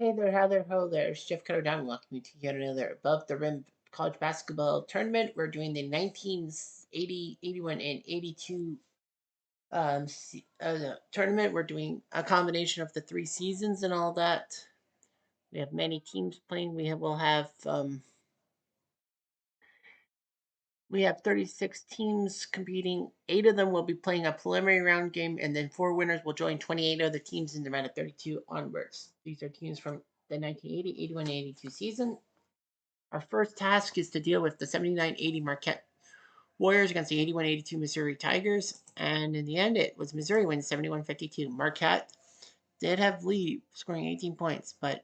Hey there, how there, ho there. It's Jeff Cutter down. Welcome you to yet another Above the Rim college basketball tournament. We're doing the 1980, 81, and 82 tournament. We're doing a combination of the three seasons and all that. We have many teams playing. We have 36 teams competing. 8 of them will be playing a preliminary round game, and then 4 winners will join 28 other teams in the round of 32 onwards. These are teams from the 1980, 81, and 82 season. Our first task is to deal with the 79-80 Marquette Warriors against the 81-82 Missouri Tigers. And in the end, it was Missouri wins 71-52. Marquette did have lead, scoring 18 points, but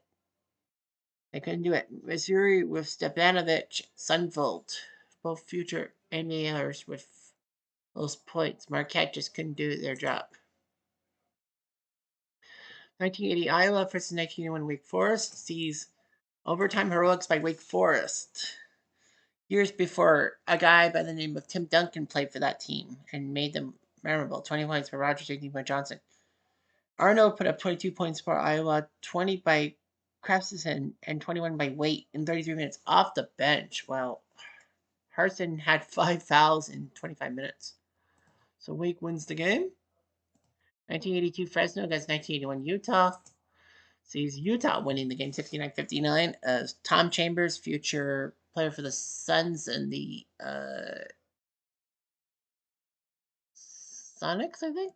they couldn't do it. Missouri with Stepanovic, Sunvold, both future NBAers with those points. Marquette just couldn't do their job. 1980 Iowa versus 1981 Wake Forest sees overtime heroics by Wake Forest. Years before, a guy by the name of Tim Duncan played for that team and made them memorable. 20 points for Rogers, 18 by Johnson. Arnold put up 22 points for Iowa, 20 by Craftsman, and 21 by Waite in 33 minutes off the bench, while Harson had 5 fouls in 25 minutes. So Wake wins the game. 1982 Fresno against 1981 Utah. Sees Utah winning the game 69-59 as Tom Chambers, future player for the Suns and the Sonics, I think.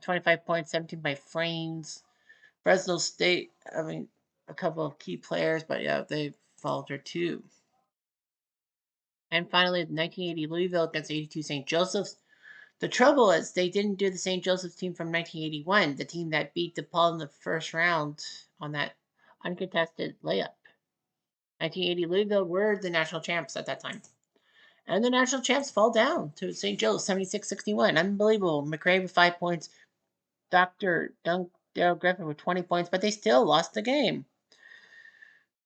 25 points, 17 by Frames. Fresno State, I mean, a couple of key players, but yeah, they faltered too. And finally, 1980 Louisville against 82 St. Joseph's. The trouble is they didn't do the St. Joseph's team from 1981, the team that beat DePaul in the first round on that uncontested layup. 1980 Louisville were the national champs at that time. And the national champs fall down to St. Joe's 76-61. Unbelievable. McRae with 5 points. Dr. Daryl Griffin with 20 points, but they still lost the game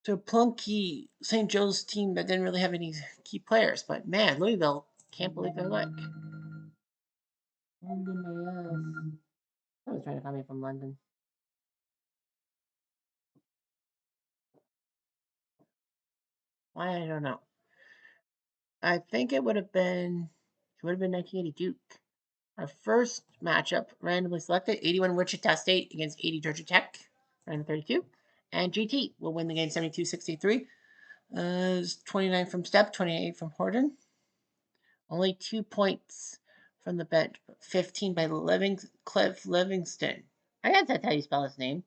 to a plunky St. Joe's team that didn't really have any key players. But man, Louisville can't believe their luck. London, yes. I was trying to call me from London. Why, I don't know. I think it would have been 1980 Duke. Our first matchup, randomly selected, 81 Wichita State against 80 Georgia Tech, round 32. And GT will win the game 72-63. 29 from Step, 28 from Horton. Only 2 points from the bench, 15 by Cliff Livingston. I guess that's how you spell his name.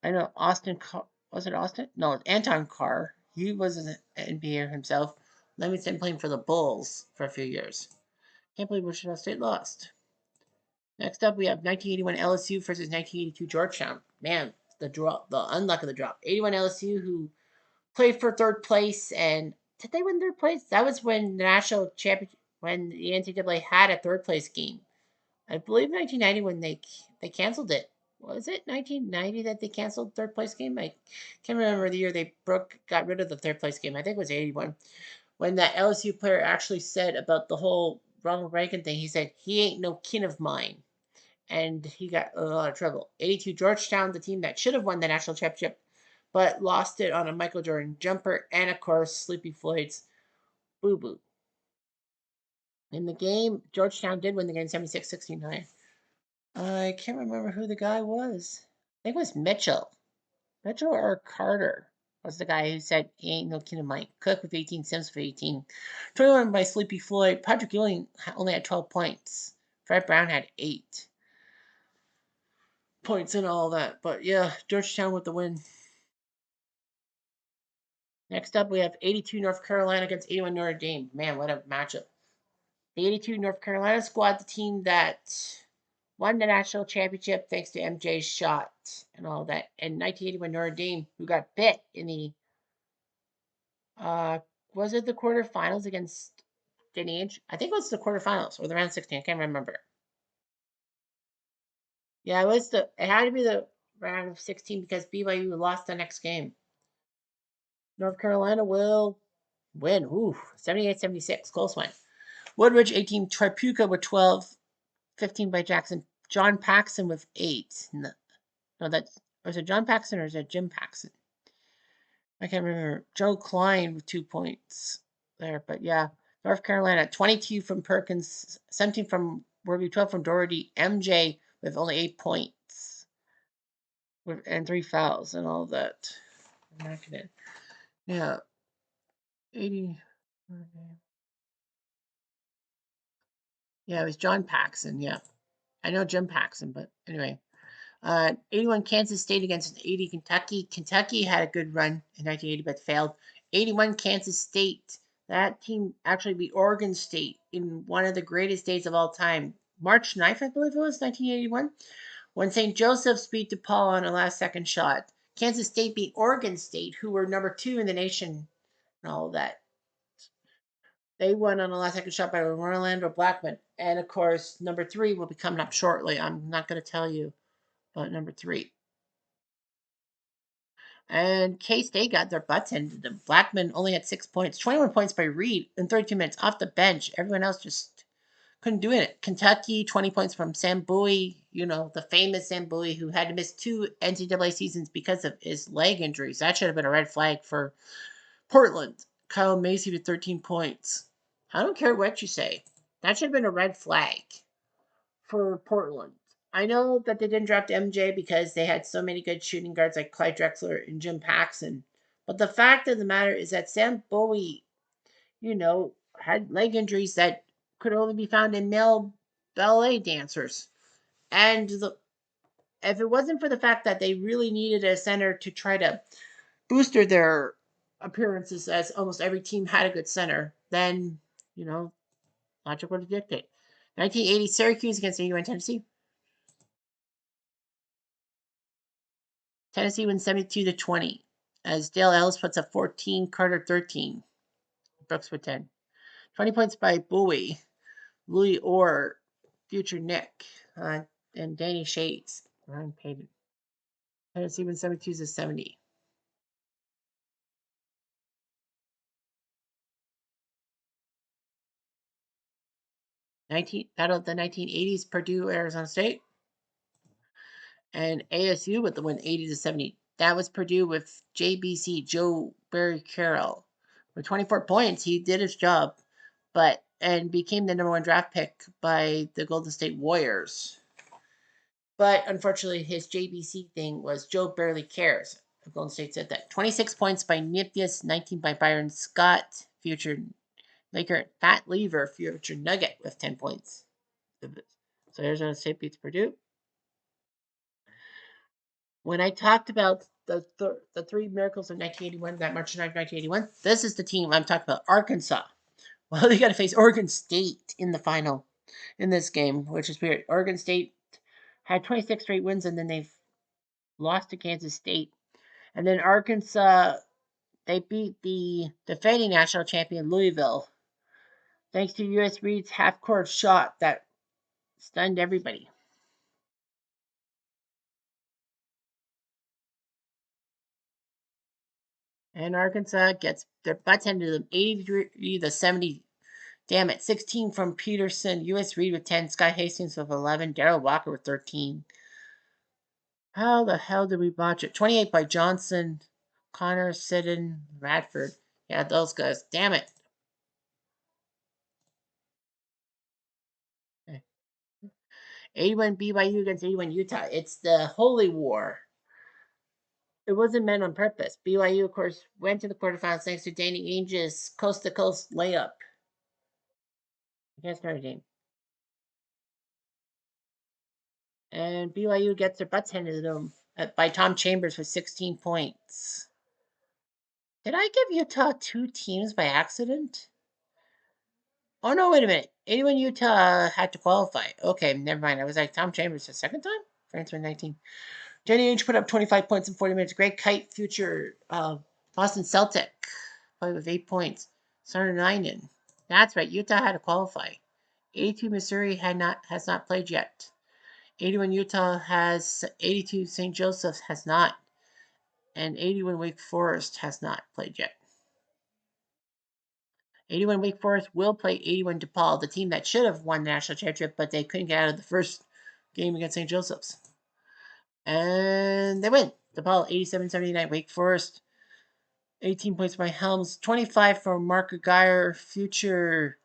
I know Austin, was it Austin? No, it's Anton Carr. He was an NBA himself. Livingston playing for the Bulls for a few years. Can't believe Wichita State lost. Next up, we have 1981 LSU versus 1982 Georgetown. Man, the unluck of the drop. 81 LSU, who played for third place, and did they win third place? That was when the national championship, when the NCAA had a third place game. I believe 1990 when they canceled it. Was it 1990 that they canceled third place game? I can't remember the year they got rid of the third place game. I think it was 81. When that LSU player actually said about the whole Ronald Reagan thing, he said, he ain't no kin of mine. And he got a lot of trouble. 82 Georgetown, the team that should have won the national championship, but lost it on a Michael Jordan jumper, and of course, Sleepy Floyd's Boo Boo. In the game, Georgetown did win the game 76-69. I can't remember who the guy was. I think it was Mitchell. Mitchell or Carter was the guy who said he ain't no kin of mine. Cook with 18, Sims with 18. 21 by Sleepy Floyd. Patrick Ewing only had 12 points. Fred Brown had 8 points and all that. But yeah, Georgetown with the win. Next up, we have 82 North Carolina against 81 Notre Dame. Man, what a matchup. The 82 North Carolina squad, the team that won the national championship thanks to MJ's shot and all that. And 1981 Notre Dame, who got bit in the, was it the quarterfinals against Lineage? I think it was the quarterfinals or the round 16. I can't remember. Yeah, it had to be the round of 16 because BYU lost the next game. North Carolina will win. Ooh, 78-76. Close one. Woodridge 18, Tripucka with 12, 15 by Jackson. John Paxson with 8. No, that's Or is it John Paxson or is it Jim Paxson? I can't remember. Joe Klein with 2 points there. But yeah, North Carolina, 22 from Perkins, 17 from Werby, 12 from Doherty. MJ with only 8 points and 3 fouls and all that. Yeah, 80. Yeah, it was John Paxson. Yeah, I know Jim Paxson, but anyway. 81 Kansas State against 80 Kentucky. Kentucky had a good run in 1980 but failed. 81 Kansas State. That team actually beat Oregon State in one of the greatest days of all time. March 9th, I believe it was, 1981, when St. Joseph's beat DePaul on a last second shot. Kansas State beat Oregon State, who were number 2 in the nation and all of that. They won on a last second shot by Orlando Blackman. And of course, number 3 will be coming up shortly. I'm not going to tell you about number 3. And K-State got their butts handed to them. Blackman only had 6 points, 21 points by Reed in 32 minutes off the bench. Everyone else just couldn't do it. Kentucky, 20 points from Sam Bowie, the famous Sam Bowie who had to miss 2 NCAA seasons because of his leg injuries. That should have been a red flag for Portland. Kyle Macy with 13 points. I don't care what you say. That should have been a red flag for Portland. I know that they didn't draft MJ because they had so many good shooting guards like Clyde Drexler and Jim Paxson. But the fact of the matter is that Sam Bowie, had leg injuries that could only be found in male ballet dancers. And if it wasn't for the fact that they really needed a center to try to booster their appearances, as almost every team had a good center, then, logic would dictate. 1980 Syracuse against UNC Tennessee. Tennessee wins 72-20 as Dale Ellis puts up 14, Carter 13, Brooks with 10. 20 points by Bowie, Louis Orr, Future Nick, and Danny Shades. Ryan Payton. Tennessee wins 72-70. 19 of the 1980s, Purdue, Arizona State, and ASU with the win 80-70. That was Purdue with JBC, Joe Barry Carroll. With 24 points, he did his job, and became the number 1 draft pick by the Golden State Warriors. But unfortunately, his JBC thing was Joe barely cares. Golden State said that. 26 points by Nippius, 19 by Byron Scott, future Laker. Pat Lever, future Nugget, with 10 points. So Arizona State beats Purdue. When I talked about the 3 miracles of 1981, that March 9th, 1981, this is the team I'm talking about, Arkansas. Well, they got to face Oregon State in the final in this game, which is weird. Oregon State had 26 straight wins, and then they've lost to Kansas State. And then Arkansas, they beat the defending national champion Louisville, thanks to U.S. Reed's half-court shot that stunned everybody. And Arkansas gets their butts handed to them 83-70. Damn it. 16 from Peterson, U.S. Reed with 10, Scott Hastings with 11, Darrell Walker with 13. How the hell did we botch it? 28 by Johnson, Connor, Siddon, Radford. Yeah, those guys. Damn it. 81 BYU against 81 Utah. It's the Holy War. It wasn't meant on purpose. BYU, of course, went to the quarterfinals thanks to Danny Ainge's coast-to-coast layup against Notre Dame. And BYU gets their butts handed to them by Tom Chambers with 16 points. Did I give Utah 2 teams by accident? Oh, no, wait a minute. 81 Utah had to qualify. Okay, never mind. I was like, Tom Chambers the second time? France won 19. Danny Ainge put up 25 points in 40 minutes. Greg Kite, future Boston Celtic, played with 8 points. Sarnainen. That's right. Utah had to qualify. 82 Missouri has not played yet. 81 Utah has. 82 St. Joseph's has not. And 81 Wake Forest has not played yet. 81 Wake Forest will play 81 DePaul, the team that should have won the national championship, but they couldn't get out of the first game against St. Joseph's. And they win DePaul 87-79. Wake Forest 18 points by Helms. 25 for Marker Geyer. Future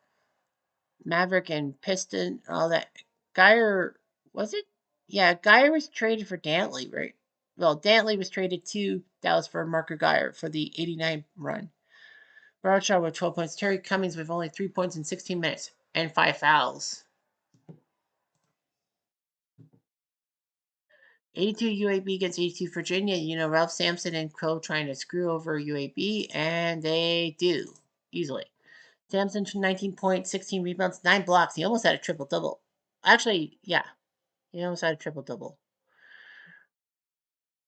Maverick and Piston. All that. Geyer, was it? Yeah, Geyer was traded for Dantley, right? Well, Dantley was traded to Dallas for Marker Geyer for the 89 run. Bradshaw with 12 points. Terry Cummings with only 3 points in 16 minutes and 5 fouls. 82 UAB against 82 Virginia. You know, Ralph Sampson and Co. trying to screw over UAB, and they do easily. Sampson, 19 points, 16 rebounds, 9 blocks. He almost had a triple double. Actually, yeah, he almost had a triple double.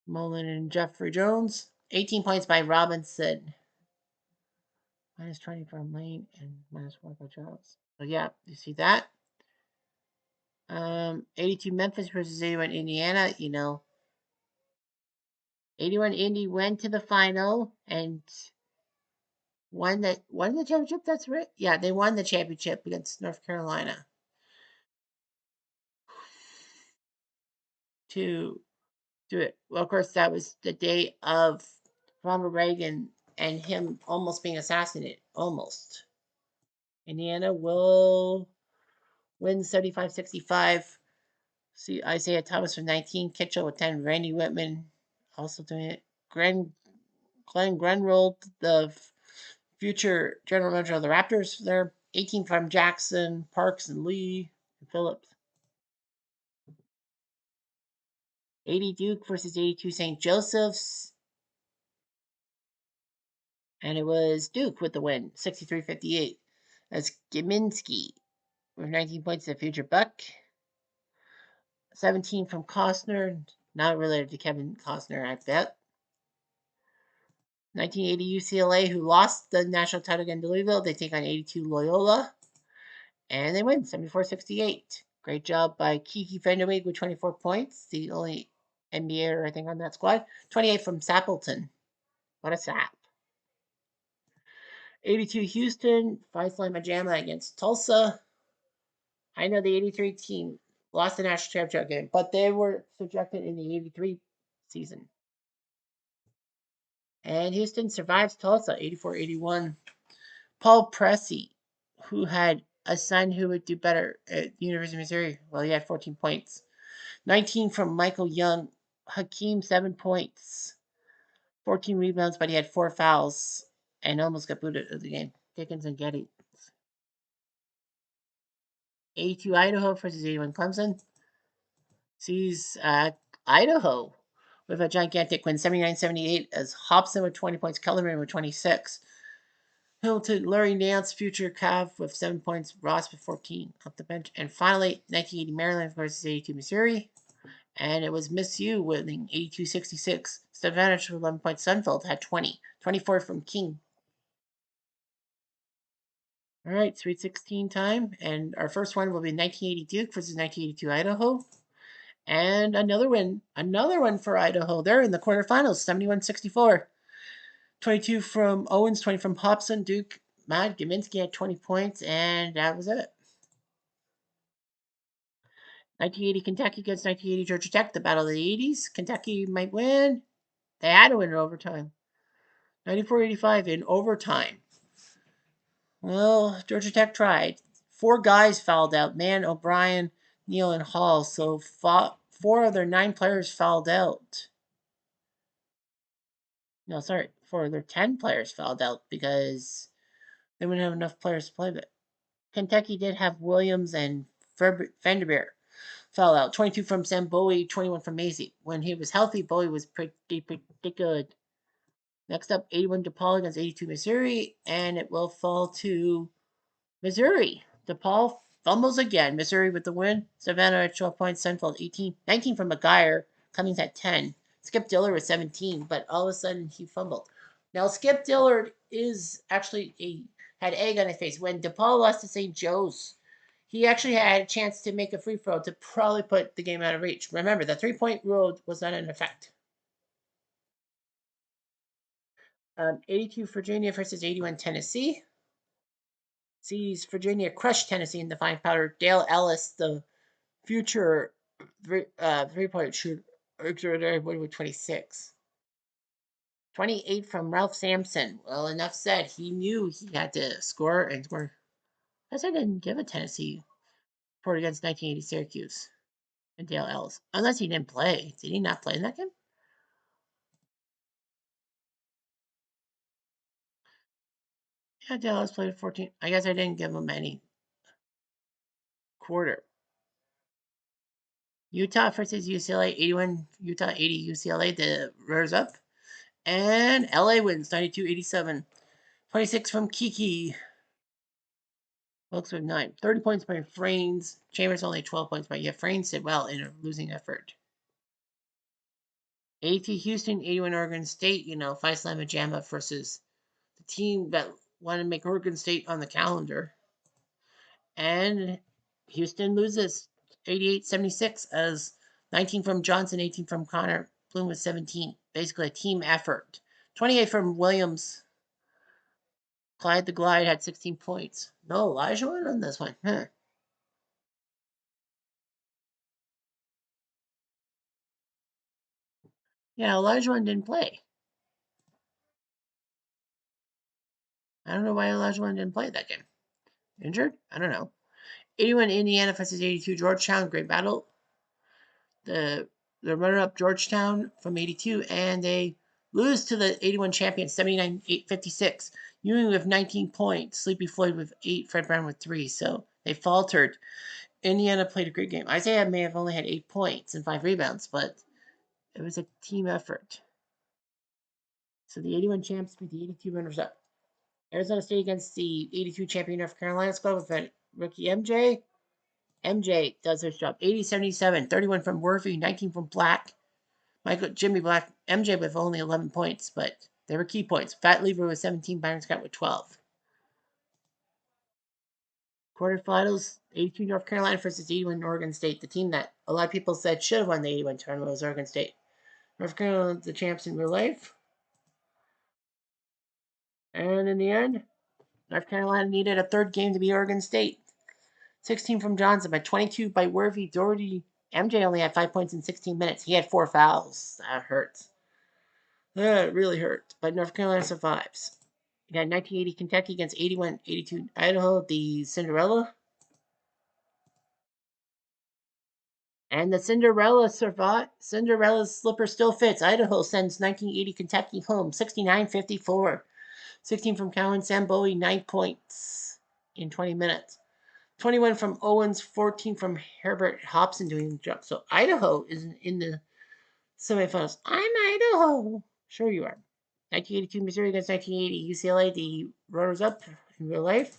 Mullen and Jeffrey Jones, 18 points by Robinson. Minus 20 from Lane and minus 1 by Charles. So, yeah, you see that? 82 Memphis versus 81 Indiana. You know, 81 Indy went to the final and won the championship. That's right. Yeah, they won the championship against North Carolina. To do it. Well, of course, that was the day of Ronald Reagan and him almost being assassinated. Almost. Indiana will win 75-65. See Isaiah Thomas with 19, Kitchell with 10, Randy Whitman also doing it. Glenn Grunwald, the future general manager of the Raptors, there. 18 from Jackson, Parks, and Lee, and Phillips. 80 Duke versus 82 St. Joseph's. And it was Duke with the win, 63-58. That's Gminski with 19 points, the future Buck. 17 from Costner, not related to Kevin Costner, I bet. 1980 UCLA, who lost the national title against Louisville. They take on 82 Loyola. And they win 74-68. Great job by Kiki Vanderweg with 24 points. The only NBA, I think, on that squad. 28 from Sappleton. What a sap. 82 Houston. 5-slam Majama against Tulsa. I know the 83 team lost the national championship game, but they were subjected in the 83 season. And Houston survives Tulsa 84-81. Paul Pressey, who had a son who would do better at the University of Missouri. Well, he had 14 points. 19 from Michael Young. Hakeem, 7 points. 14 rebounds, but he had 4 fouls and almost got booted of the game. Dickens and Getty. 82 Idaho versus 81 Clemson. Sees Idaho with a gigantic win, 79-78, as Hobson with 20 points, Kellerman with 26. Hilton, Larry Nance, future Cav with 7 points, Ross with 14 off the bench. And finally, 1980 Maryland versus 82 Missouri. And it was Miss U winning 82-66. Stevanich with 11 points. Sunfeld had 20. 24 from King. All right, Sweet 16 time. And our first one will be 1980 Duke versus 1982 Idaho. And another one for Idaho. They're in the quarterfinals, 71-64. 22 from Owens, 20 from Hobson. Duke, Matt Gminski had 20 points, and that was it. 1980 Kentucky against 1980 Georgia Tech, the battle of the 80s. Kentucky might win. They had to win in overtime. 94-85 in overtime. Well, Georgia Tech tried. 4 guys fouled out. Mann, O'Brien, Neal, and Hall. So 4 of their 9 players fouled out. No, sorry. 4 of their 10 players fouled out because they wouldn't have enough players to play with. Kentucky did have Williams and Vanderbeer foul out. 22 from Sam Bowie, 21 from Maisie. When he was healthy, Bowie was pretty good. Next up, 81 DePaul against 82 Missouri, and it will fall to Missouri. DePaul fumbles again. Missouri with the win. Savannah at 12 points. Sunfeld 18. 19 from McGuire. Cummings at 10. Skip Dillard with 17, but all of a sudden he fumbled. Now, Skip Dillard is actually had egg on his face. When DePaul lost to St. Joe's, he actually had a chance to make a free throw to probably put the game out of reach. Remember, the 3-point rule was not in effect. 82 Virginia versus 81 Tennessee. Sees Virginia crush Tennessee in the fine powder. Dale Ellis, the future 3-point shooter, with 26. 28 from Ralph Sampson. Well, enough said. He knew he had to score and score. I guess I didn't give a Tennessee report against 1980 Syracuse and Dale Ellis. Unless he didn't play. Did he not play in that game? Yeah, Dale Ellis played 14. I guess I didn't give him any quarter. Utah versus UCLA, 81 Utah, 80 UCLA. The runners up. And LA wins 92-87. 26 from Kiki. Wilkes with 9. 30 points by Frains. Chambers only 12 points, but yeah, Frains did well in a losing effort. 80 Houston, 81 Oregon State. You know, Five Slam Jamma versus the team that wanted to make Oregon State on the calendar. And Houston loses 88-76 as 19 from Johnson, 18 from Connor. Bloom with 17. Basically a team effort. 28 from Williams. Clyde the Glide had 16 points. No Elijah won on this one. Huh. Yeah, Elijah one didn't play. I don't know why Elijah one didn't play that game. Injured? I don't know. 81 Indiana versus 82 Georgetown. Great battle. The runner-up Georgetown from 82, and they lose to the 81 champions 79-56. Ewing with 19 points, Sleepy Floyd with 8, Fred Brown with 3. So they faltered. Indiana played a great game. Isaiah may have only had 8 points and 5 rebounds, but it was a team effort. So the 81 champs beat the 82 runners-up. Arizona State against the 82 champion North Carolina squad with a rookie MJ. MJ does his job. 80-77, 31 from Worthy, 19 from Black. Jimmy Black, MJ with only 11 points, but they were key points. Fat Lever with 17, Byron Scott with 12. Quarterfinals, 82 North Carolina versus 81 Oregon State. The team that a lot of people said should have won the 81 tournament was Oregon State. North Carolina, the champs in real life. And in the end, North Carolina needed a third game to beat Oregon State. 16 from Johnson, by 22 by Worthy. Doherty. MJ only had 5 points in 16 minutes. He had 4 fouls. That hurts. That really hurt. But North Carolina survives. You got 1980 Kentucky against 81-82 Idaho, the Cinderella. And the Cinderella survived. Cinderella's slipper still fits. Idaho sends 1980 Kentucky home, 69-54. 16 from Cowan Sambowie, 9 points in 20 minutes. 21 from Owens, 14 from Herbert Hobson doing the job. So Idaho is in the semifinals. I'm Idaho. Sure you are. 1982 Missouri against 1980 UCLA, the runners up in real life.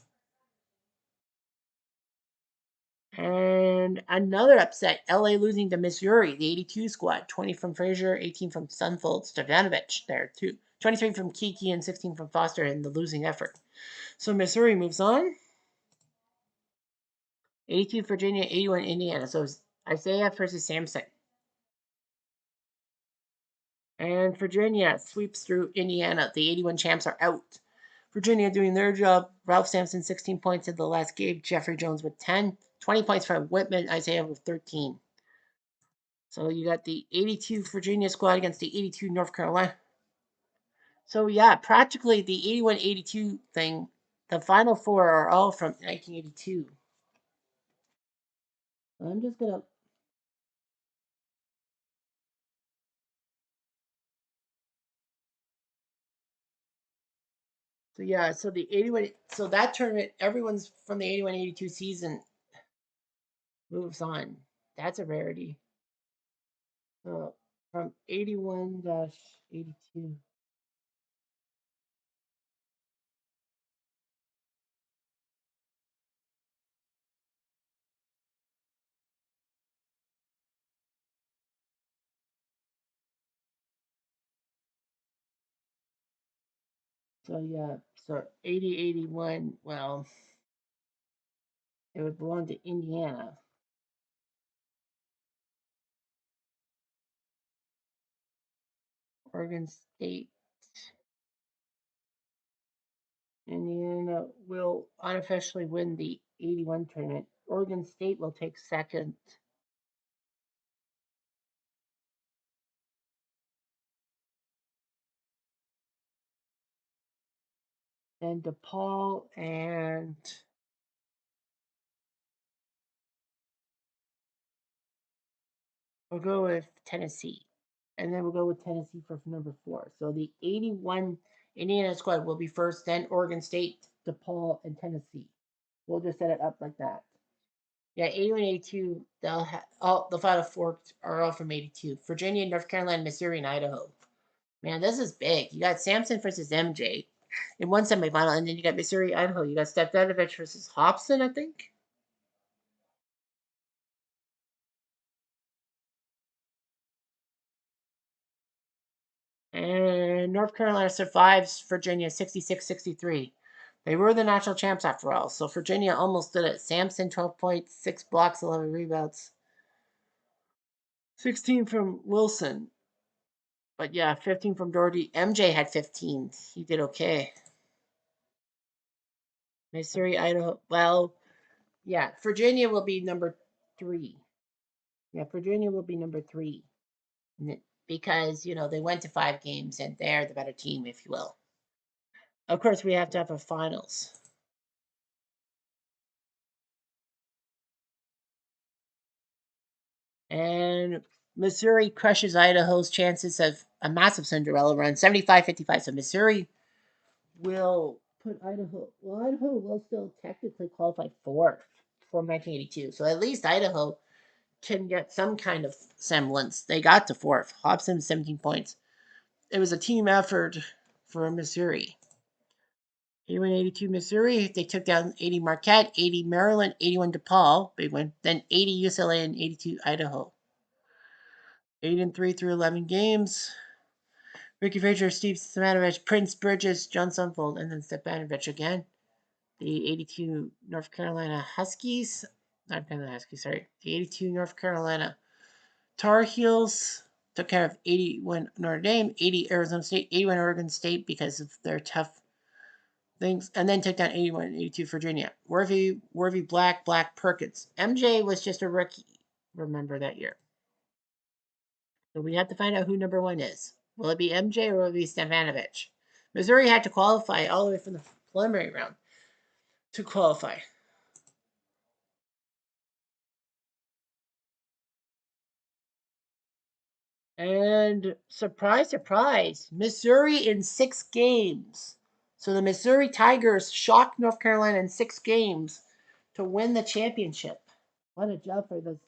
And another upset, LA losing to Missouri, the 82 squad. 20 from Frazier, 18 from Sunfold, Stefanovic there too. 23 from Kiki and 16 from Foster in the losing effort. So Missouri moves on. 82 Virginia, 81 Indiana. So it's Isaiah versus Samson. And Virginia sweeps through Indiana. The 81 champs are out. Virginia doing their job. Ralph Sampson, 16 points in the last game. Jeffrey Jones with 10. 20 points from Whitman. Isaiah with 13. So you got the 82 Virginia squad against the 82 North Carolina. So yeah, practically the 81-82 thing, the final four are all from 1982. I'm just gonna. So yeah, so the 81, so that tournament, everyone's from the 81-82 season moves on. That's a rarity. From 81-82. So yeah, so 80-81, well, it would belong to Indiana. Oregon State. Indiana will unofficially win the 81 tournament. Oregon State will take second. and DePaul, and we'll go with Tennessee. And then we'll go with Tennessee for number 4. So the 81 Indiana squad will be first, then Oregon State, DePaul, and Tennessee. We'll just set it up like that. Yeah, 81, 82, the final 4 are all from 82. Virginia, North Carolina, Missouri, and Idaho. Man, this is big. You got Samson versus MJ in one semifinal, and then you got Missouri, Idaho. You got Stepdanovich versus Hobson, I think. And North Carolina survives Virginia 66-63. They were the national champs after all, so Virginia almost did it. Samson, 12 points, 6 blocks, 11 rebounds. 16 from Wilson. But yeah, 15 from Doherty. MJ had 15. He did okay. Missouri, Idaho. Well, yeah, Virginia will be number 3. Yeah, Virginia will be number 3. Because, they went to 5 games and they're the better team, if you will. Of course, we have to have a finals. And Missouri crushes Idaho's chances of a massive Cinderella run, 75-55. So Missouri will put Idaho. Well, Idaho will still technically qualify fourth from 1982. So at least Idaho can get some kind of semblance. They got to fourth. Hobson, 17 points. It was a team effort for Missouri. 81-82 Missouri. They took down 80 Marquette, 80 Maryland, 81 DePaul. Big win. Then 80 UCLA and 82 Idaho. 8-3 through 11 games. Ricky Frazier, Steve Stepanovic, Prince Bridges, John Sunfold, and then Stepanovic again. The 82 North Carolina Huskies. Not Carolina Huskies, sorry. The 82 North Carolina Tar Heels took care of 81 Notre Dame, 80 Arizona State, 81 Oregon State because of their tough things, and then took down 81 and 82 Virginia. Worthy, Black, Perkins. MJ was just a rookie, remember that year. So we have to find out who number 1 is. Will it be MJ or will it be Stefanovic? Missouri had to qualify all the way from the preliminary round to qualify. And surprise, surprise, Missouri in 6 games. So the Missouri Tigers shocked North Carolina in 6 games to win the championship. What a job for the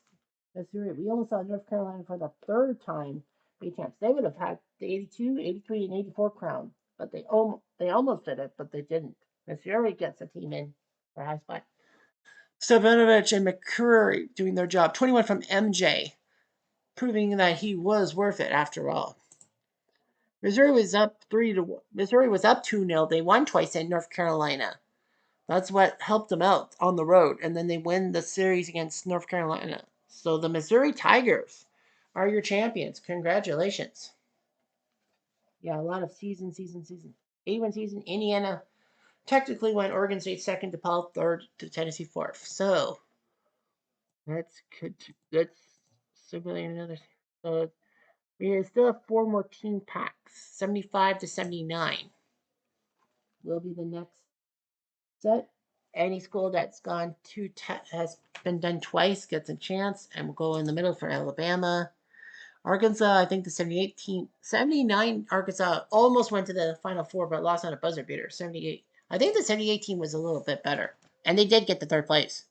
Missouri. We almost saw North Carolina for the 3rd time be champs. They would have had the 82, 83, and 84 crown, but they almost did it, but they didn't. Missouri gets a team in for high spot. Stefanovic and McCurry doing their job. 21 from MJ, proving that he was worth it after all. Missouri was up 3-1. Missouri was up 2-0. They won twice in North Carolina. That's what helped them out on the road. And then they win the series against North Carolina. So the Missouri Tigers are your champions. Congratulations. Yeah, a lot of season. 81 season. Indiana technically went Oregon State second, DePaul third, to Tennessee fourth. So that's simply another. So we still have 4 more team packs. 75-79 will be the next set. Any school that's gone has been done twice gets a chance, and we'll go in the middle for Alabama. Arkansas, I think the 78 team, 79 Arkansas almost went to the Final Four, but lost on a buzzer beater. 78. I think the 78 team was a little bit better, and they did get the 3rd place.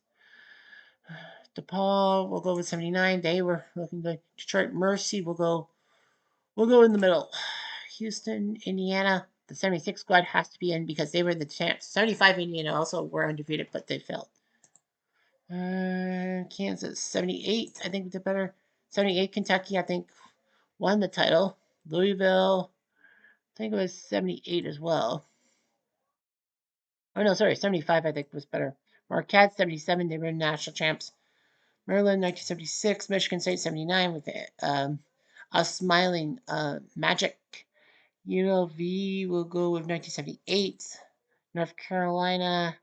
DePaul, we'll go with 79. They were looking good. Detroit Mercy, we'll go in the middle. Houston, Indiana, the 76 squad has to be in because they were the champs. 75 Indiana also were undefeated, but they failed. Kansas, 78, I think did better. 78 Kentucky, I think, won the title. Louisville, I think it was 78 as well. Oh, no, sorry, 75 I think was better. Marquette, 77, they were national champs. Maryland, 1976. Michigan State, 79 with a smiling Magic. UNLV will go with 1978. North Carolina,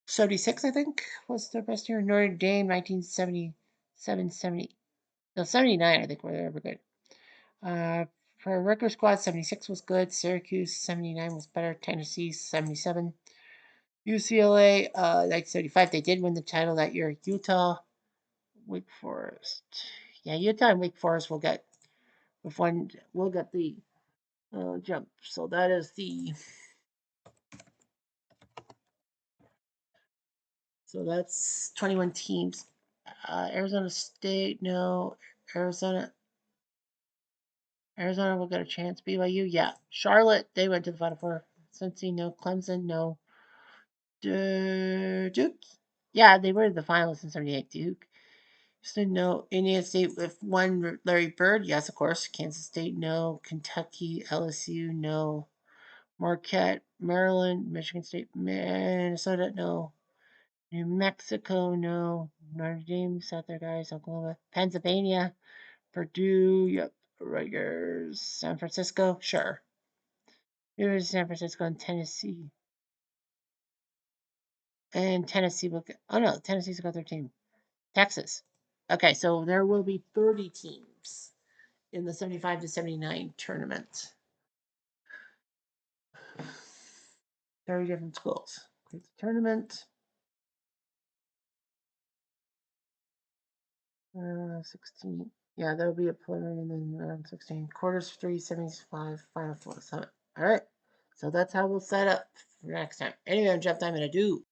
76, I think, was their best year. Notre Dame, 1977, 70. No, 79, I think, were ever good. For a regular squad, 76 was good. Syracuse, 79 was better. Tennessee, 77. UCLA, 1975. They did win the title that year. Utah, Wake Forest. Yeah, Utah and Wake Forest will get if one will get the jump. So that is the. So that's 21 teams. Arizona State, no. Arizona. Arizona will get a chance. BYU, yeah. Charlotte, they went to the Final Four. Cincy, no. Clemson, no. Duke, yeah, they were the finalists in '78. Duke, Houston, no. Indiana State with one Larry Bird, yes, of course. Kansas State, no. Kentucky, LSU, no. Marquette, Maryland, Michigan State, Minnesota, no. New Mexico, no. Notre Dame, out there, guys. Oklahoma, Pennsylvania, Purdue, yep. Rutgers, San Francisco, sure. Here's San Francisco and Tennessee. And Tennessee will get, oh no, Tennessee's got their team. Texas. Okay, so there will be 30 teams in the 75 to 79 tournament. 30 different schools. Create the tournament. 16. Yeah, there'll be a preliminary and then round 16. Quarters, 3, semis, 5, final 4, 7. All right. So that's how we'll set up for next time. Anyway, I'm Jeff Diamond. I do.